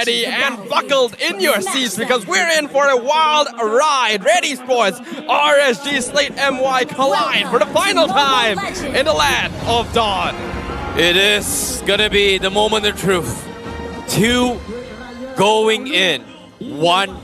ready and buckled in your seats because we're in for a wild ride. Red Esports, RSG, Slate MY collide for the final time in the land of Dawn. It is gonna be the moment of truth. 2 going in, 1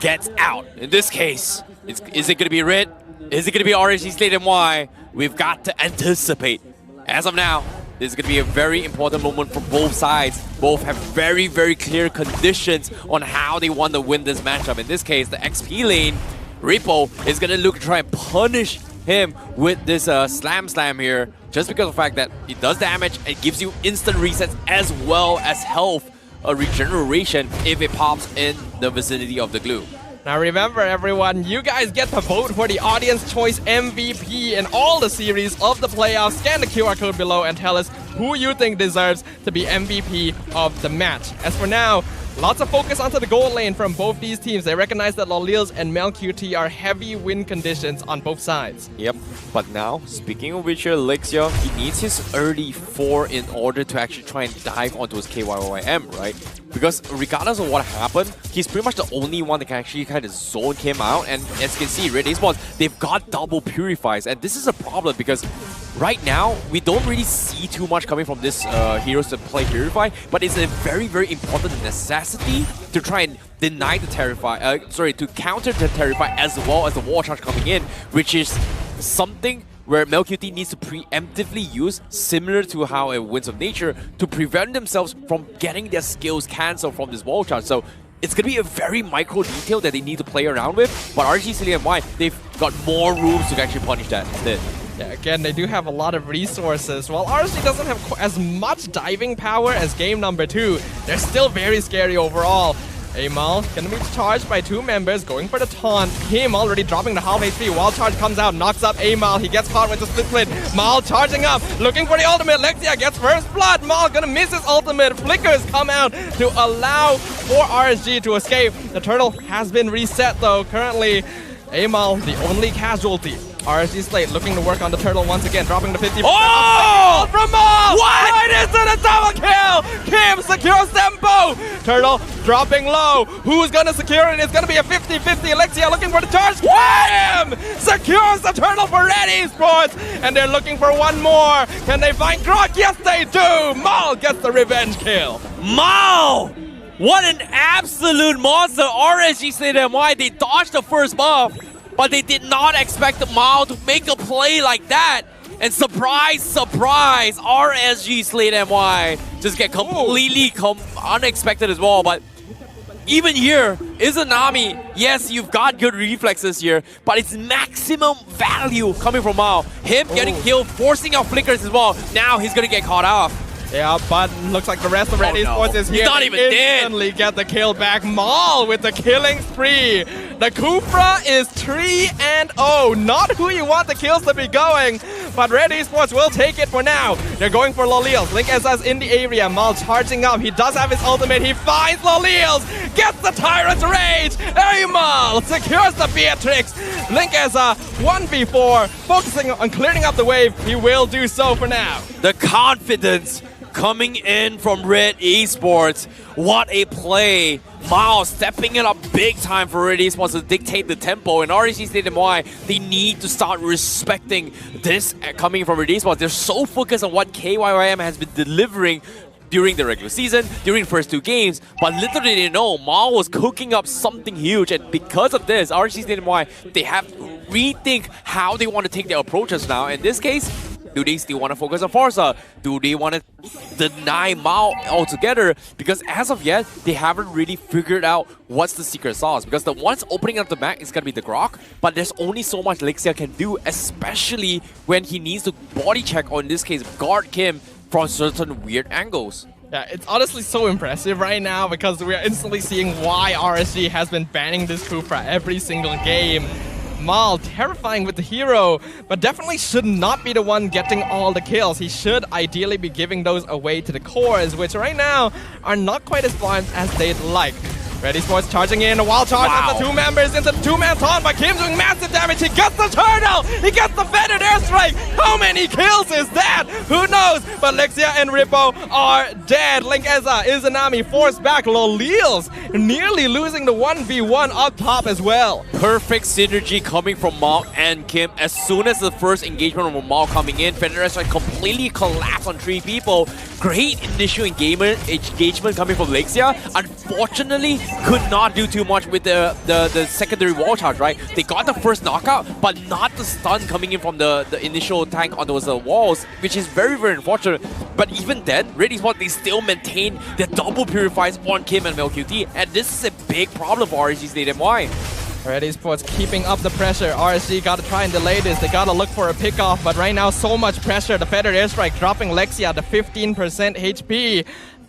gets out. In this case, is it gonna be Red? Is it gonna be RSG, Slate MY? We've got to anticipate. As of now, this is going to be a very important moment for both sides. Both have very, very clear conditions on how they want to win this matchup. In this case, the XP lane, Repo, is going to look to try and punish him with this slam here, just because of the fact that it does damage and gives you instant resets as well as health regeneration if it pops in the vicinity of the glue. Now remember everyone, you guys get to vote for the audience choice MVP in all the series of the playoffs. Scan the QR code below and tell us who you think deserves to be MVP of the match. As for now, lots of focus onto the gold lane from both these teams. They recognize that Lolils and MelQT are heavy win conditions on both sides. Yep, but now, speaking of which, Lexia, he needs his early 4 in order to actually try and dive onto his KYYM, right? Because regardless of what happened, he's pretty much the only one that can actually kind of zone him out. And as you can see, Red Esports, they've got double purifies. And this is a problem because right now, we don't really see too much coming from this heroes to play Purify, but it's a very, very important necessity to try and deny the to counter the Terrify as well as the Wall Charge coming in, which is something where MelQT needs to preemptively use, similar to how a Winds of Nature, to prevent themselves from getting their skills cancelled from this Wall Charge. So it's going to be a very micro detail that they need to play around with, but RSG, CDMY, they've got more rooms to actually punish that instead. Yeah, again, they do have a lot of resources. While RSG doesn't have as much diving power as game number 2, they're still very scary overall. Amal gonna be charged by 2 members, going for the taunt. Him already dropping the half HP. Wild Charge comes out, knocks up Amal. He gets caught with the split. Mal charging up, looking for the ultimate. Lexia gets first blood. Mal gonna miss his ultimate. Flickers come out to allow for RSG to escape. The turtle has been reset though. Currently, Amal, the only casualty. RSG Slate looking to work on the turtle once again, dropping the 50%. Oh! From Mal! What? Right into the double kill! Kim secures tempo! Turtle dropping low. Who's gonna secure it? It's gonna be a 50-50. Alexia looking for the charge. Kim secures the turtle for Red Esports! And they're looking for one more. Can they find Grok? Yes, they do! Mal gets the revenge kill. Mal! What an absolute monster! RSG Slate MY, they dodged the first buff, but they did not expect Mal to make a play like that. And surprise, surprise, RSG Slate MY just get completely unexpected as well. But even here, Izanami, yes, you've got good reflexes here, but it's maximum value coming from Mal. Him getting killed, forcing out flickers as well. Now he's gonna get caught off. Yeah, but looks like the rest of Red Esports is here. He's not even dead. Instantly get the kill back. Mal with the killing spree. The Kufra is 3-0. Not who you want the kills to be going, but Red Esports will take it for now. They're going for Lolils. Link SS in the area. Mal charging up. He does have his ultimate. He finds Lolils. Gets the Tyrant's Rage. Mal secures the Beatrix. Link as a 1v4, focusing on clearing up the wave. He will do so for now. The confidence coming in from Red Esports. What a play. Mal stepping it up big time for Red Esports to dictate the tempo. And RSG Slate MY, they need to start respecting this coming from Red Esports. They're so focused on what KYYM has been delivering during the regular season, during the first 2 games, but little did they know, Mal was cooking up something huge, and because of this, RSG Slate MY, they have to rethink how they want to take their approaches now. In this case, do they still want to focus on Forza? Do they want to deny Mal altogether? Because as of yet, they haven't really figured out what's the secret sauce. Because the ones opening up the map is going to be the Grok, but there's only so much Lexia can do, especially when he needs to body check, or in this case, guard Kim from certain weird angles. Yeah, it's honestly so impressive right now because we are instantly seeing why RSG has been banning this Kufra every single game. Mal, terrifying with the hero, but definitely should not be the one getting all the kills. He should ideally be giving those away to the cores, which right now are not quite as far as they'd like. Red Esports charging in, a wild charge of the two members into the two-man taunt, but Kim doing massive damage. He gets the turtle! He gets the feathered airstrike! How many kills is that? Who knows? But Lexia and Rippo are dead. Link Eza, Izanami forced back. Lolils nearly losing the 1v1 up top as well. Perfect synergy coming from Mao and Kim. As soon as the first engagement from Mao coming in, feathered airstrike completely collapsed on 3 people. Great initial engagement coming from Lexia. Unfortunately, could not do too much with the secondary wall charge, right? They got the first knockout, but not the stun coming in from the initial tank on those walls, which is very, very unfortunate. But even then, Red Esports, they still maintain their double purifies on Kim and MLQT, and this is a big problem for RSG State MY. Red Esports keeping up the pressure. RSG got to try and delay this. They got to look for a pick-off, but right now so much pressure. The feathered airstrike dropping Lexia to 15% HP.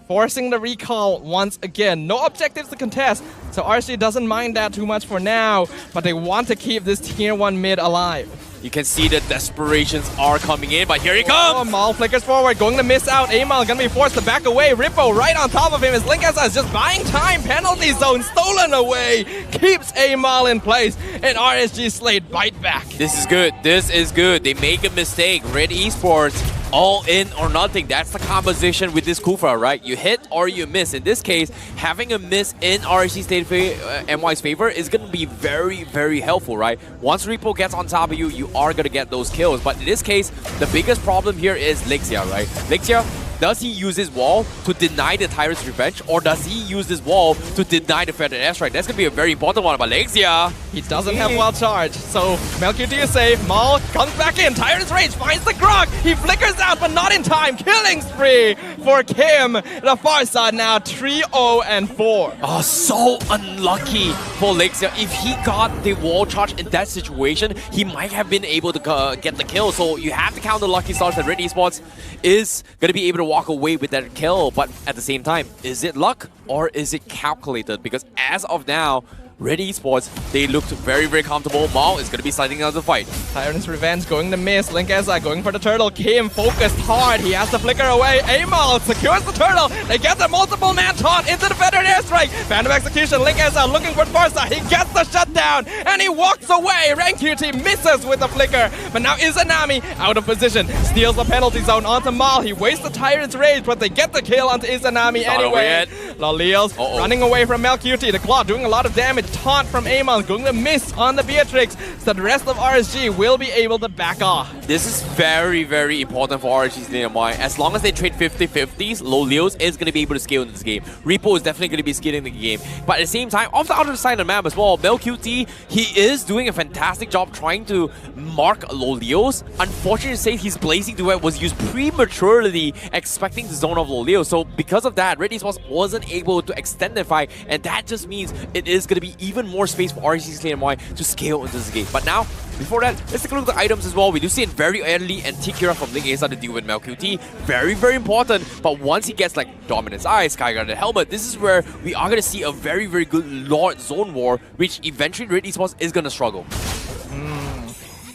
Forcing the recall once again. No objectives to contest, so RSG doesn't mind that too much for now, but they want to keep this tier 1 mid alive. You can see the desperations are coming in, but here he comes! Oh, Mal flickers forward, going to miss out. Amal gonna be forced to back away. Rippo right on top of him as Linkasa is just buying time. Penalty zone stolen away. Keeps Amal in place, and RSG Slate bite back. This is good. This is good. They make a mistake. Red Esports, all in or nothing. That's the composition with this Kufa, right? You hit or you miss. In this case, having a miss in RSG State MY's favor is going to be very, very helpful, right? Once Rippo gets on top of you, you are going to get those kills. But in this case, the biggest problem here is Lexia, right? Lexia, does he use his wall to deny the Tyrant's Revenge, or does he use this wall to deny the feathered airstrike? That's going to be a very important one. But Lexia, he doesn't have wild charge, so MLQT is safe. Maul comes back in. Tyrant's Rage finds the Grog. He flickers out, but not in time. Killing spree for Kim. The far side now 3-0-4. Oh, so unlucky for Lexia. If he got the wall charge in that situation, he might have been able to get the kill. So you have to count the lucky stars that Red Esports is going to be able to walk away with that kill. But at the same time, is it luck or is it calculated? Because as of now, Red Esports, they looked very, very comfortable. Mao is going to be sliding out of the fight. Tyrant's Revenge going to miss. Link Eza going for the turtle. Kim focused hard. He has to flicker away. Amal secures the turtle. They get the multiple man taunt into the feathered airstrike. Phantom execution. Link Eza looking for Farsa. He gets the shutdown and he walks away. Rank QT misses with the flicker. But now Izanami out of position. Steals the penalty zone onto Mal. He wastes the Tyrant's Rage, but they get the kill onto Izanami anyway. Lolils running away from MLQT. The Claw doing a lot of damage. Taunt from Amal going to miss on the Beatrix, so the rest of RSG will be able to back off. This is very, very important for RSG's DMY. As long as they trade 50-50s, Lolios is going to be able to scale in this game. Repo is definitely going to be scaling the game. But at the same time, off the outer side of the map as well, MelQT, he is doing a fantastic job trying to mark Lolios. Unfortunately, say his Blazing Duet was used prematurely, expecting the zone of Lolios. So because of that, Red Esports wasn't able to extend the fight, and that just means it is going to be even more space for RSG's KNY to scale into this game. But now, before that, let's take a look at the items as well. We do see it very early, and Tikira from Link Asa to deal with MelQT. Very, very important. But once he gets like Dominance Eye, Skyguard, and Helmet, this is where we are going to see a very, very good Lord Zone War, which eventually Red Esports is going to struggle.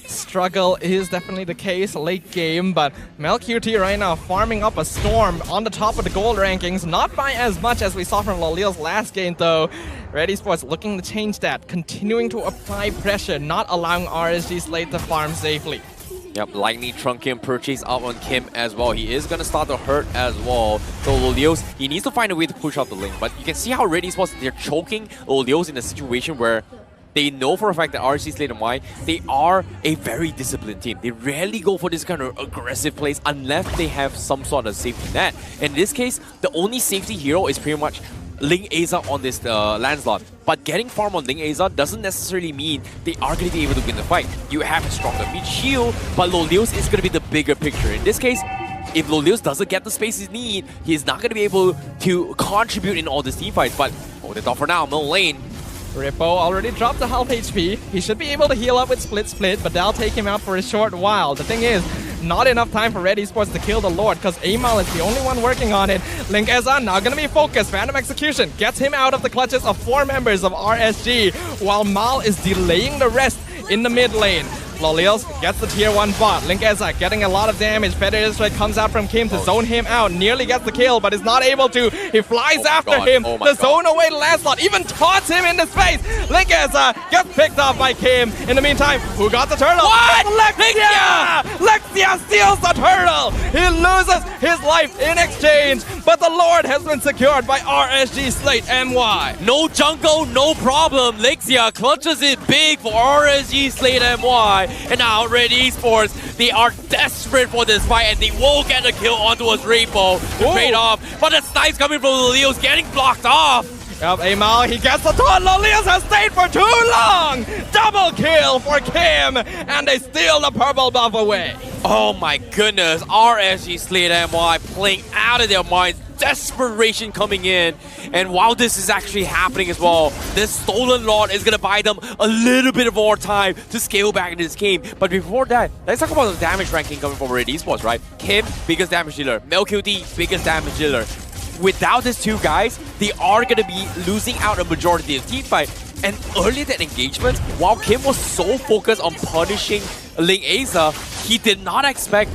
Struggle is definitely the case late game, but MelQT right now farming up a storm on the top of the gold rankings, not by as much as we saw from Lolil's last game though. Red Esports looking to change that, continuing to apply pressure, not allowing RSG Slate to farm safely. Yep, Lightning Trunking purchase out on Kim as well. He is going to start to hurt as well. So Lolios, he needs to find a way to push out the lane, but you can see how Red Esports, they're choking Lolios in a situation where they know for a fact that RSG Slate and Y, they are a very disciplined team. They rarely go for this kind of aggressive plays unless they have some sort of safety net. In this case, the only safety hero is pretty much Ling Aza on this Lancelot. But getting farm on Ling Aza doesn't necessarily mean they are going to be able to win the fight. You have a stronger mid shield, but Lolios is going to be the bigger picture. In this case, if Lolios doesn't get the space he needs, he's not going to be able to contribute in all these team fights. But hold it off for now, middle lane. Rippo already dropped the half HP. He should be able to heal up with Split, but that'll take him out for a short while. The thing is, not enough time for Red Esports to kill the Lord, because Amal is the only one working on it. Link Eza now gonna be focused. Phantom Execution gets him out of the clutches of 4 members of RSG, while Mal is delaying the rest in the mid lane. Lolios gets the tier 1 bot. Linkeza getting a lot of damage. Federer Strike comes out from Kim to zone him out. Nearly gets the kill, but is not able to. He flies after him. The zone away Lancelot even taunts him in the face. Linkeza gets picked up by Kim. In the meantime, who got the turtle? What? Lexia! Lexia steals the turtle. He loses his life in exchange, but the Lord has been secured by RSG Slate MY. No jungle, no problem. Lexia clutches it big for RSG Slate MY. And now Red Esports, they are desperate for this fight and they will get a kill onto a Repo to trade off. But the snipes coming from the Leos getting blocked off. Yep, Amal, he gets the taunt. Lolios has stayed for too long. Double kill for Kim, and they steal the purple buff away. Oh my goodness, RSG Slate MY playing out of their minds. Desperation coming in, and while this is actually happening as well, this stolen Lord is gonna buy them a little bit of more time to scale back into this game. But before that, let's talk about the damage ranking coming from Red Esports, right? Kim, biggest damage dealer. MLQT, biggest damage dealer. Without these two guys, they are gonna be losing out a majority of the team fight. And earlier that engagement, while Kim was so focused on punishing Ling Asa, he did not expect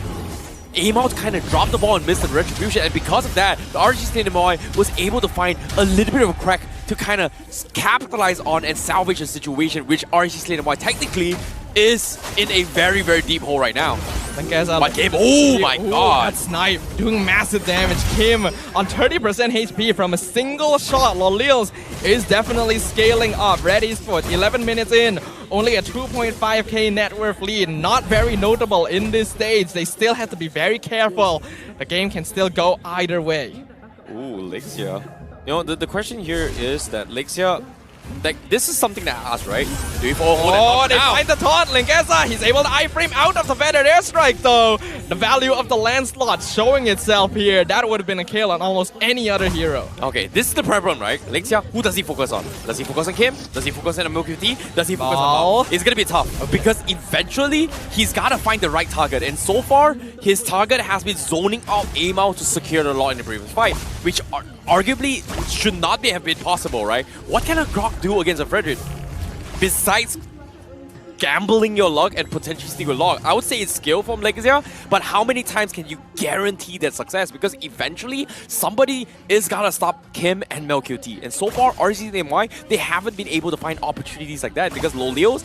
Amal to kind of drop the ball and miss the retribution, and because of that, the RSG Slate MY was able to find a little bit of a crack to kind of capitalize on and salvage a situation which RSG Slate MY technically is in a very, very deep hole right now. But Kim, oh my god. That snipe doing massive damage. Kim on 30% HP from a single shot. Lolios is definitely scaling up. Red Esports, 11 minutes in, only a 2.5k net worth lead. Not very notable in this stage. They still have to be very careful. The game can still go either way. Ooh, Lexia. You know, the question here is that Lexia, like, this is something that I asked, right? Do you follow they find the taunt. Linkeza, he's able to iframe out of the feathered airstrike though. The value of the Lancelot showing itself here. That would have been a kill on almost any other hero. Okay, this is the problem, right? Lexia, who does he focus on? Does he focus on Kim? Does he focus on MLQT? Does he focus on Mal? It's gonna be tough because eventually he's gotta find the right target, and so far his target has been zoning out Amal to secure the Lord in the previous fight, which arguably should not have been possible, right? What can a Grok do against a Frederick besides gambling your luck and potentially steal your luck? I would say it's skill from Lexia, but how many times can you guarantee that success? Because eventually somebody is gonna stop Kim and MLQT, and so far RCDMY, they haven't been able to find opportunities like that because Lolios,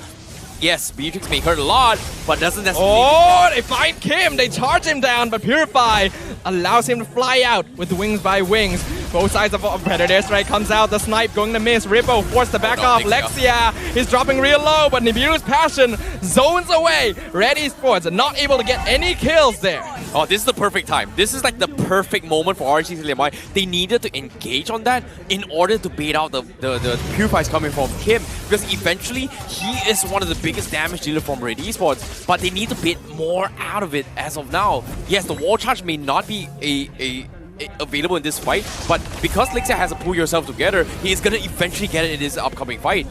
yes, Beatrix may hurt a lot, but doesn't necessarily... they find Kim, they charge him down, but Purify allows him to fly out with wings by wings. Both sides of Predator Strike comes out, the snipe going to miss. Rippo forced to back off. Lexia is dropping real low, but Nibiru's passion zones away. Red Esports not able to get any kills there. Oh, this is the perfect time. This is like the perfect moment for RCDMY. They needed to engage on that in order to bait out the Purifies coming from Kim, because eventually he is one of the biggest damage dealer from Red Esports, but they need to bait more out of it as of now. Yes, the wall charge may not be available in this fight, but because Lexia has to pull yourself together, he is going to eventually get it in this upcoming fight.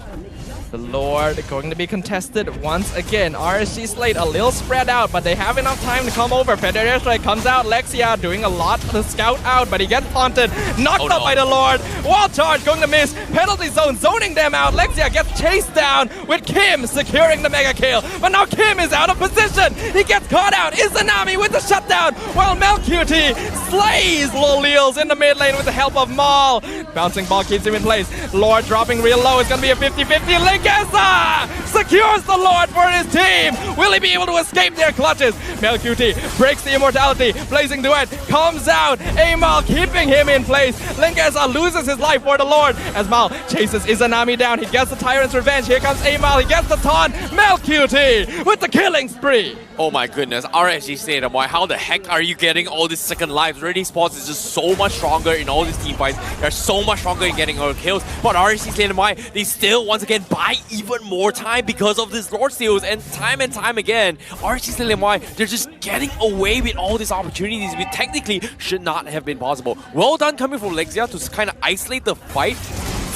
The Lord going to be contested once again. RSG Slate a little spread out, but they have enough time to come over. Federer Strike comes out. Lexia doing a lot to scout out, but he gets taunted. Knocked up by the Lord. Wall charge going to miss. Penalty zone zoning them out. Lexia gets chased down with Kim securing the mega kill. But now Kim is out of position. He gets caught out. Izanami with the shutdown, while MLQT slays Lolios in the mid lane with the help of Maul. Bouncing ball keeps him in place. Lord dropping real low. It's going to be a 50-50 Linkeza secures the Lord for his team. Will he be able to escape their clutches? MLQT breaks the immortality. Blazing Duet comes out. Amal keeping him in place. Linkeza loses his life for the Lord as Mal chases Izanami down. He gets the Tyrant's Revenge. Here comes Amal. He gets the taunt. MLQT with the killing spree. Oh my goodness, RSG Slate MY, how the heck are you getting all these second lives? Red Esports is just so much stronger in all these team fights. They're so much stronger in getting all the kills. But RSG Slate MY, they still once again buy even more time because of this Lord steals. And time again, RSG Slate MY, they're just getting away with all these opportunities which technically should not have been possible. Well done coming from Lexia to kind of isolate the fight,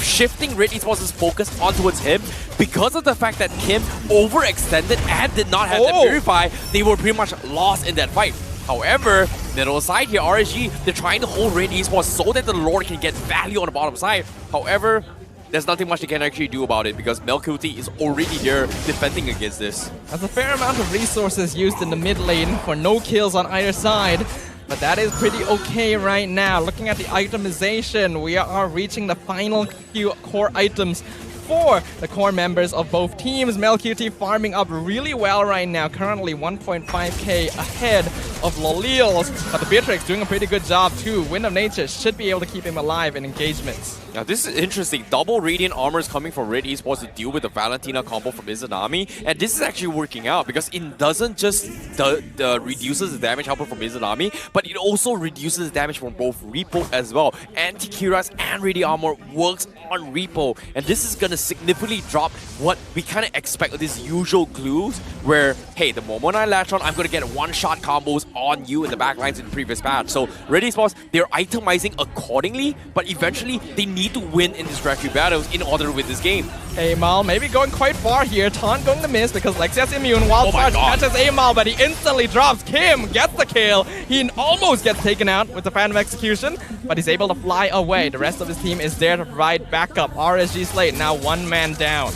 shifting Red Esports' focus on towards him. Because of the fact that Kim overextended and did not have the Purify, they were pretty much lost in that fight. However, middle side here, RSG, they're trying to hold Red Esports so that the Lord can get value on the bottom side. However, there's nothing much they can actually do about it because MLBB is already there defending against this. There's a fair amount of resources used in the mid lane for no kills on either side. But that is pretty okay right now. Looking at the itemization, we are reaching the final few core items for the core members of both teams. MLBB farming up really well right now, currently 1.5k ahead of Lolils. But the Beatrix doing a pretty good job too. Wind of Nature should be able to keep him alive in engagements. Now this is interesting. Double Radiant Armor is coming from Red Esports to deal with the Valentina combo from Izanami. And this is actually working out because it doesn't just reduces the damage output from Izanami, but it also reduces the damage from both Repo as well. Anti-Kiras and Radiant Armor works on Repo. And this is going to significantly drop what we kind of expect of these usual glues where, hey, the moment I latch on, I'm going to get one-shot combos on you in the backlines in the previous patch. So Red Esports, they're itemizing accordingly, but eventually they need to win in these referee battles in order to win this game. Amal maybe going quite far here. Taunt going to miss because Lexia's immune. Wild Charge catches Amal, but he instantly drops. Kim gets the kill. He almost gets taken out with the Phantom Execution, but he's able to fly away. The rest of his team is there to provide backup. RSG Slate now one man down.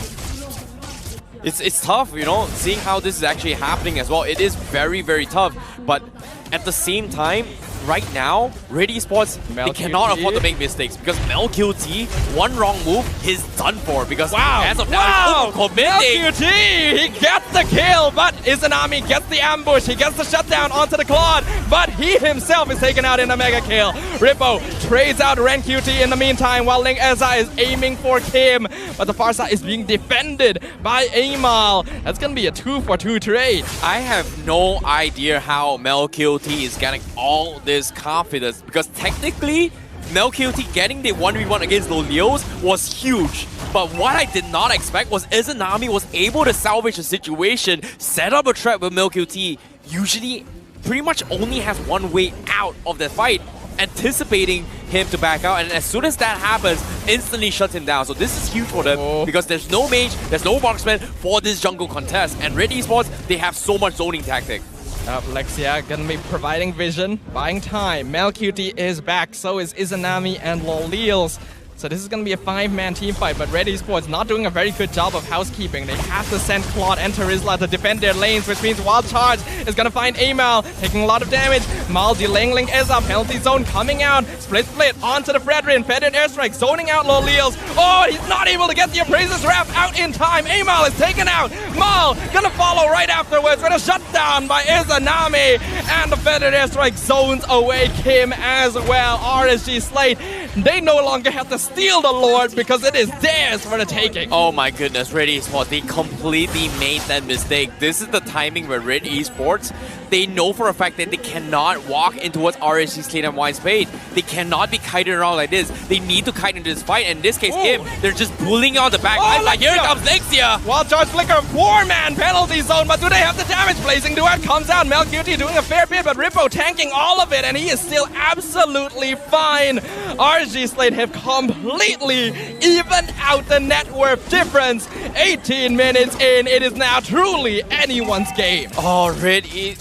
It's tough, you know, seeing how this is actually happening as well. It is very, very tough, but at the same time, right now, Red Esports, they cannot afford to make mistakes because MLBB, one wrong move, he's done for because as of now, he's MLBB, he gets the kill, but Izanami gets the ambush, he gets the shutdown onto the Claude, but he himself is taken out in a mega kill. Rippo trades out RenQT in the meantime while Ling Eza is aiming for Kim, but the far side is being defended by Amal. That's going to be a 2-for-2 trade. I have no idea how MLBB is getting all this confidence because technically MLBB getting the 1v1 against Lolils was huge, but what I did not expect was Izanami was able to salvage the situation, set up a trap with MLBB. Usually pretty much only has one way out of the fight, anticipating him to back out, and as soon as that happens, instantly shuts him down. So this is huge for them because there's no mage, there's no marksman for this jungle contest, and Red Esports, they have so much zoning tactic. Lexia gonna be providing vision, buying time. MLBB is back, so is Izanami and Lolils. So this is going to be a 5-man team fight, but Red Esports not doing a very good job of housekeeping. They have to send Claude and Terizla to defend their lanes, which means Wild Charge is going to find Amal, taking a lot of damage. Mal delaying Ling Eza, penalty zone coming out. Split onto the Fredrin. Fedrin airstrike, zoning out Lolils. Oh, he's not able to get the Appraiser's Wrap out in time. Amal is taken out. Mal gonna follow right afterwards with a shutdown by Izanami. And the Fedrin airstrike zones away Kim as well. RSG Slate, they no longer have to steal the Lord because it is theirs for the taking. Oh my goodness, Red Esports, they completely made that mistake. This is the timing where Red Esports, they know for a fact that they cannot walk into what's RSG Slate and White Spade. They cannot be kited around like this. They need to kite into this fight, and in this case, Kim, they're just bullying out the back. Like, here comes Lexia. Wild Charge Flicker, 4-man penalty zone, but do they have the damage? Blazing Duet comes out. MLBB doing a fair bit, but Rippo tanking all of it, and he is still absolutely fine. RSG Slate have completely evened out the net worth difference. 18 minutes in, it is now truly anyone's game. Already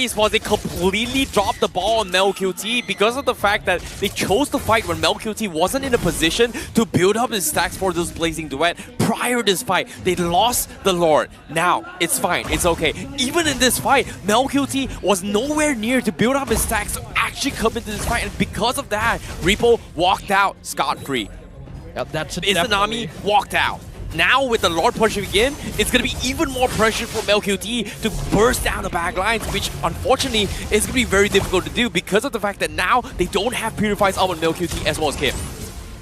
Esports, they completely dropped the ball on MLBB because of the fact that they chose to fight when MLBB wasn't in a position to build up his stacks for this Blazing Duet. Prior to this fight, they lost the Lord. Now, it's fine, it's okay. Even in this fight, MLBB was nowhere near to build up his stacks to actually come into this fight, and because of that, Repo walked out scot-free. Yep, that should Izanami walked out. Now with the Lord pushing again, it's going to be even more pressure for MLBB to burst down the back lines, which unfortunately is going to be very difficult to do because of the fact that now they don't have Purifies up on MLBB as well as Kim.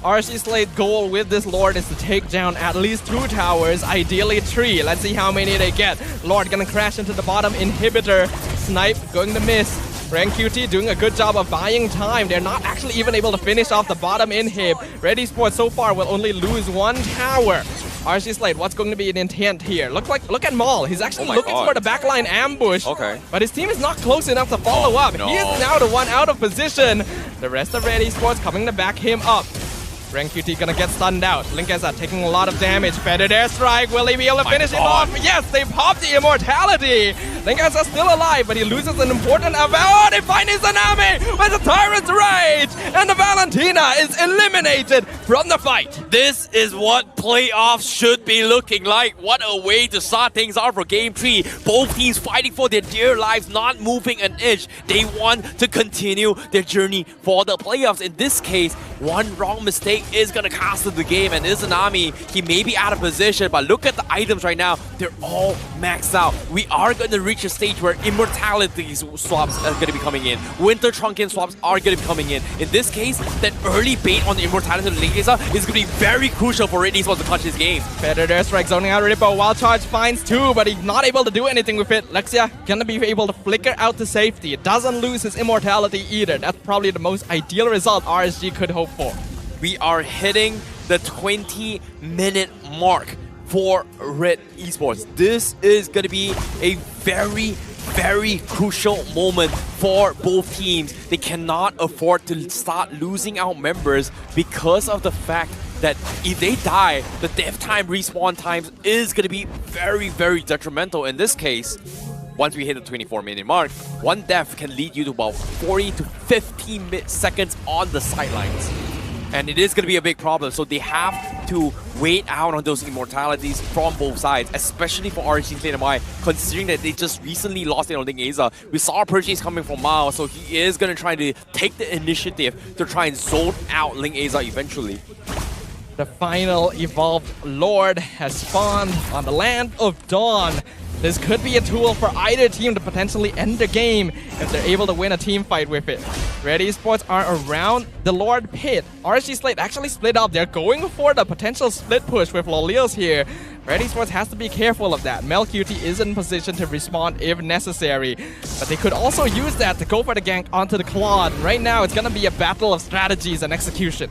RSG Slate's goal with this Lord is to take down at least 2 towers, ideally 3. Let's see how many they get. Lord gonna crash into the bottom inhibitor. Snipe going to miss. RenQT doing a good job of buying time. They're not actually even able to finish off the bottom inhib. Red Esports so far will only lose 1 tower. RSG Slate, what's going to be an intent here? Look at Maul. He's actually looking for the backline ambush. But his team is not close enough to follow up. He is now the one out of position. The rest of Red Esports coming to back him up. RenQT gonna get stunned out. Linkeza taking a lot of damage. Fetid airstrike. Will he be able to finish him off? Yes, they popped the immortality. Link Eza still alive, but he loses an important event. Oh, they find Izanami with the Tyrant's Rage, and the Valentina is eliminated from the fight. This is what playoffs should be looking like. What a way to start things off for Game 3. Both teams fighting for their dear lives, not moving an inch. They want to continue their journey for the playoffs. In this case, one wrong mistake is going to cost them the game. And Izanami, he may be out of position, but look at the items right now. They're all maxed out. We are going to reach a stage where immortality swaps are going to be coming in. Winter Trunking swaps are going to be coming in. In this case, that early bait on the immortality of Link Eza is going to be very crucial for Red Esports to clutch this game. Predator Strike zoning out Rippo. Wild Charge finds 2, but he's not able to do anything with it. Lexia gonna be able to flicker out to safety. It doesn't lose his immortality either. That's probably the most ideal result RSG could hope for. We are hitting the 20-minute mark for Red Esports. This is going to be a very crucial moment for both teams. They cannot afford to start losing out members because of the fact that if they die, the death time, respawn times is going to be very detrimental. In this case, once we hit the 24-minute mark, one death can lead you to about 40 to 50 seconds on the sidelines. And it is going to be a big problem, so they have to wait out on those immortalities from both sides, especially for RSG Kinemaster, considering that they just recently lost it on Link Eza. We saw a purchase coming from Mao, so he is going to try to take the initiative to try and zone out Link Eza eventually. The final evolved Lord has spawned on the Land of Dawn. This could be a tool for either team to potentially end the game if they're able to win a team fight with it. Red Esports are around the Lord pit. RSG Slate actually split up. They're going for the potential split push with Lolios here. Red Esports has to be careful of that. MelQT is in position to respond if necessary. But they could also use that to go for the gank onto the Claude. Right now, it's going to be a battle of strategies and execution.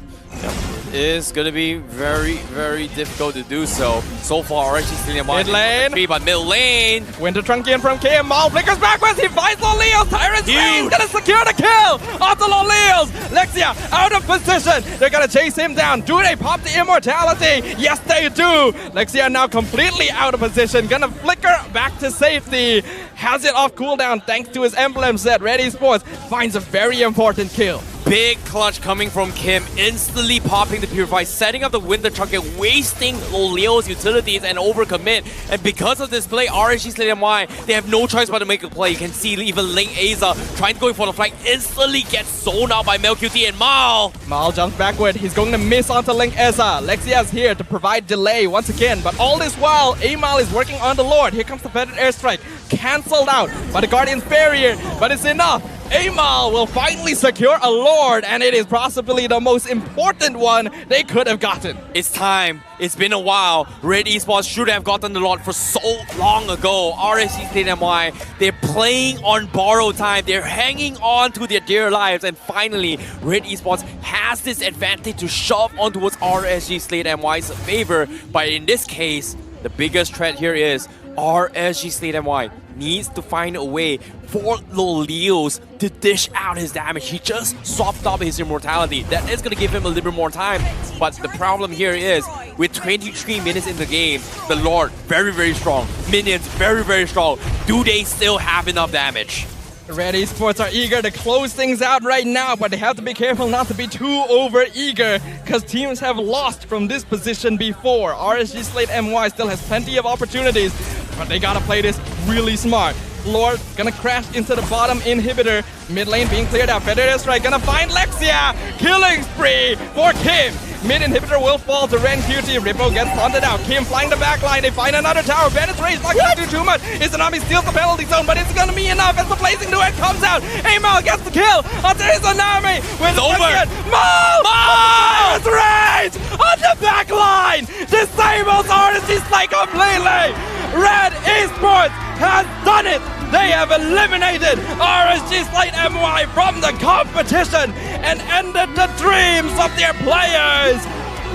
Is going to be very difficult to do so. So far, RSG still in mid lane, but mid lane. Winter Trunking from KM Mao flickers backwards. He finds Lolios. Tyrant's Rage gonna secure the kill onto Lolios. Lexia out of position. They're gonna chase him down. Do they pop the immortality? Yes, they do. Lexia now completely out of position. Gonna flicker back to safety. Has it off cooldown thanks to his emblem set. Red Esports finds a very important kill. Big clutch coming from Kim, instantly popping the Purify, setting up the Winter Trunking, wasting Leo's utilities and overcommit. And because of this play, RSG Kinemaster, they have no choice but to make a play. You can see even Link Eza trying to go for the flank, instantly gets zoned out by MelQT and Mao. Mao jumps backward. He's going to miss onto Link Eza. Lexia is here to provide delay once again. But all this while, Amal is working on the Lord. Here comes the Feathered Airstrike. Cancelled out by the Guardian's Barrier, but it's enough. Amal will finally secure a Lord, and it is possibly the most important one they could have gotten. It's time. It's been a while. Red Esports should have gotten the Lord for so long ago. RSG Kinemaster, they're playing on borrowed time. They're hanging on to their dear lives, and finally, Red Esports has this advantage to shove on towards RSG Kinemaster's favor. But in this case, the biggest threat here is RSG Kinemaster needs to find a way for Lolios to dish out his damage. He just swapped up his immortality. That is going to give him a little bit more time. But the problem here is, with 23 minutes in the game, the Lord, very strong. Minions, very strong. Do they still have enough damage? Red Esports are eager to close things out right now, but they have to be careful not to be too over-eager, because teams have lost from this position before. RSG Slate MY still has plenty of opportunities, but they gotta play this really smart. Lord gonna crash into the bottom inhibitor. Mid lane being cleared out. Predator Strike gonna find Lexia. Killing spree for Kim. Mid inhibitor will fall to Ren QT. Rippo gets taunted out. Kim flying the back line. They find another tower. Bandit's Rage not gonna do too much. Izanami steals the penalty zone, but it's gonna be enough as the Blazing Duet comes out. Amal gets the kill onto Izanami. With over. Bandit's Rage on the back line. Disables RSG Slate completely. Red Esports has done it! They have eliminated RSG Slate MY from the competition and ended the dreams of their players!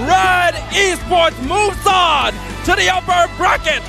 Red Esports moves on to the upper bracket